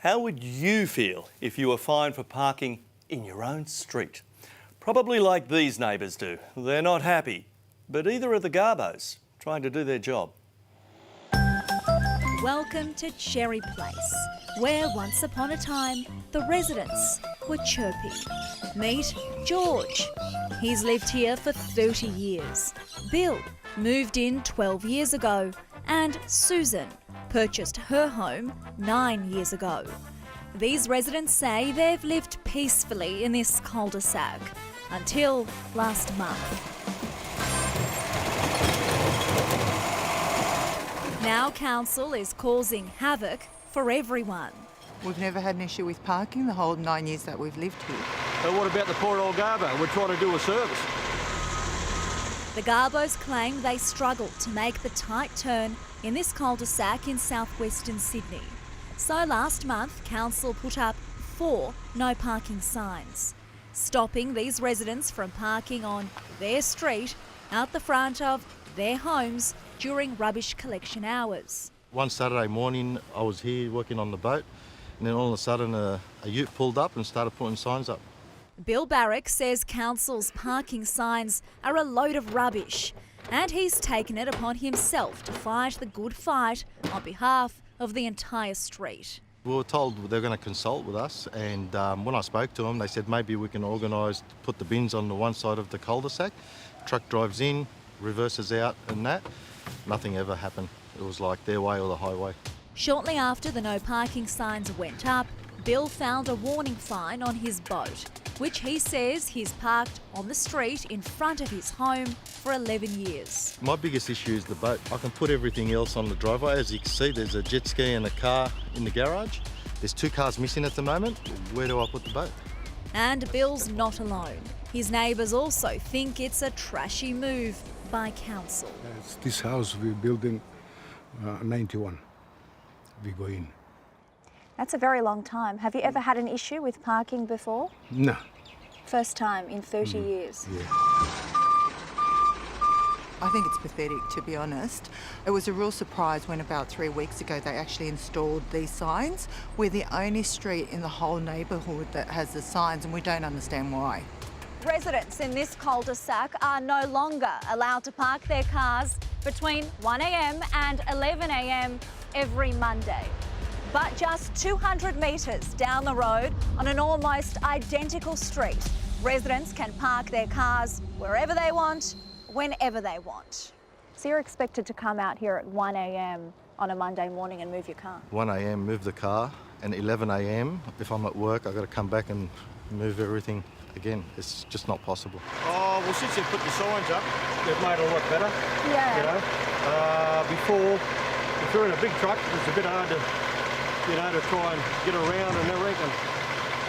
How would you feel if you were fined for parking in your own street? Probably like these neighbours do. They're not happy, but either are the Garbos, trying to do their job. Welcome to Cherry Place, where once upon a time the residents were chirpy. Meet George. He's lived here for 30 years. Bill moved in 12 years ago, and Susan purchased her home 9 years ago. These residents say they've lived peacefully in this cul-de-sac until last month. Now council is causing havoc for everyone. We've never had an issue with parking the whole 9 years that we've lived here. But what about the poor old Garbo? We're trying to do a service. The Garbos claim they struggled to make the tight turn in this cul-de-sac in southwestern Sydney. So last month, council put up 4 no parking signs, stopping these residents from parking on their street out the front of their homes during rubbish collection hours. One Saturday morning I was here working on the boat, and then all of a sudden a ute pulled up and started putting signs up. Bill Barrick says council's parking signs are a load of rubbish, and he's taken it upon himself to fight the good fight on behalf of the entire street. We were told they're going to consult with us, and when I spoke to them they said maybe we can organise to put the bins on the one side of the cul-de-sac. Truck drives in, reverses out and that. Nothing ever happened. It was like their way or the highway. Shortly after the no parking signs went up, Bill found a warning fine on his boat, which he says he's parked on the street in front of his home for 11 years. My biggest issue is the boat. I can put everything else on the driveway. As you can see, there's a jet ski and a car in the garage. There's 2 cars missing at the moment. Where do I put the boat? And Bill's not alone. His neighbours also think it's a trashy move by council. It's this house we're building 91. We go in. That's a very long time. Have you ever had an issue with parking before? No. First time in 30 years. Yeah. I think it's pathetic, to be honest. It was a real surprise when about 3 weeks ago they actually installed these signs. We're the only street in the whole neighbourhood that has the signs, and we don't understand why. Residents in this cul-de-sac are no longer allowed to park their cars between 1 a.m. and 11 a.m. every Monday. But just 200 metres down the road on an almost identical street, residents can park their cars wherever they want, whenever they want. So you're expected to come out here at 1 a.m. on a Monday morning and move your car? 1 a.m. move the car, and 11 a.m. if I'm at work I've got to come back and move everything again. It's just not possible. Oh, well, since they've put the signs up, they've made it a lot better. Yeah. You know, before, if you're in a big truck, it's a bit hard to, you know, to try and get around and everything.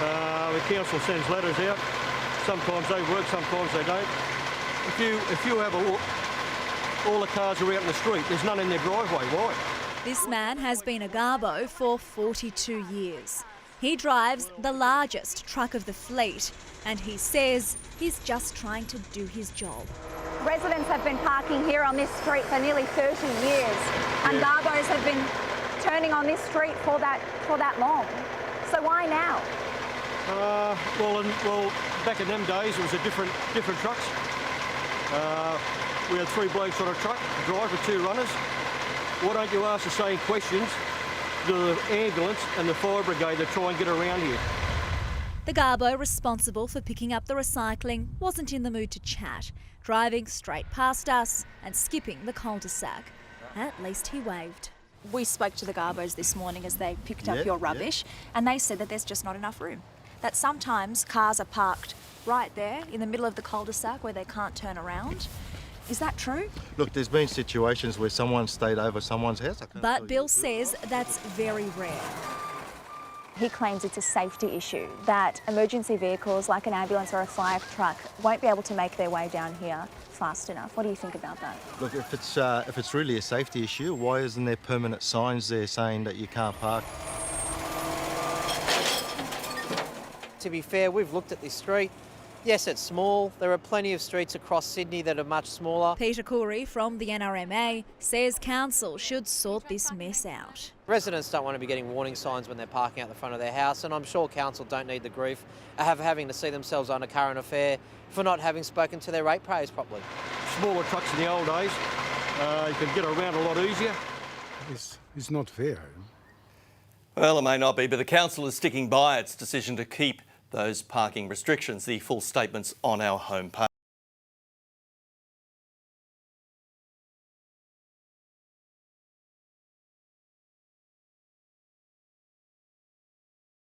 The council sends letters out. Sometimes they work, sometimes they don't. If you have a look, all the cars are out in the street. There's none in their driveway. Why? This man has been a Garbo for 42 years. He drives the largest truck of the fleet, and he says he's just trying to do his job. Residents have been parking here on this street for nearly 30 years, and Garbos have been turning on this street for that long. So why now? Well, back in them days, it was a different trucks. We had 3 blokes on a truck, a driver, 2 runners. Why don't you ask the same questions to the ambulance and the fire brigade that try and get around here? The Garbo responsible for picking up the recycling wasn't in the mood to chat, driving straight past us and skipping the cul-de-sac. At least he waved. We spoke to the Garbos this morning as they picked up your rubbish, and they said that there's just not enough room. That sometimes cars are parked right there in the middle of the cul-de-sac where they can't turn around. Is that true? Look, there's been situations where someone stayed over someone's house. But Bill says that's very rare. He claims it's a safety issue, that emergency vehicles like an ambulance or a fire truck won't be able to make their way down here fast enough. What do you think about that? Look, if it's really a safety issue, why isn't there permanent signs there saying that you can't park? To be fair, we've looked at this street. Yes, it's small. There are plenty of streets across Sydney that are much smaller. Peter Coury from the NRMA says council should sort this mess out. Residents don't want to be getting warning signs when they're parking out the front of their house, and I'm sure council don't need the grief of having to see themselves on a current affair for not having spoken to their ratepayers properly. Smaller trucks in the old days, you could get around a lot easier. It's not fair. Well, it may not be, but the council is sticking by its decision to keep those parking restrictions. The full statement's on our homepage.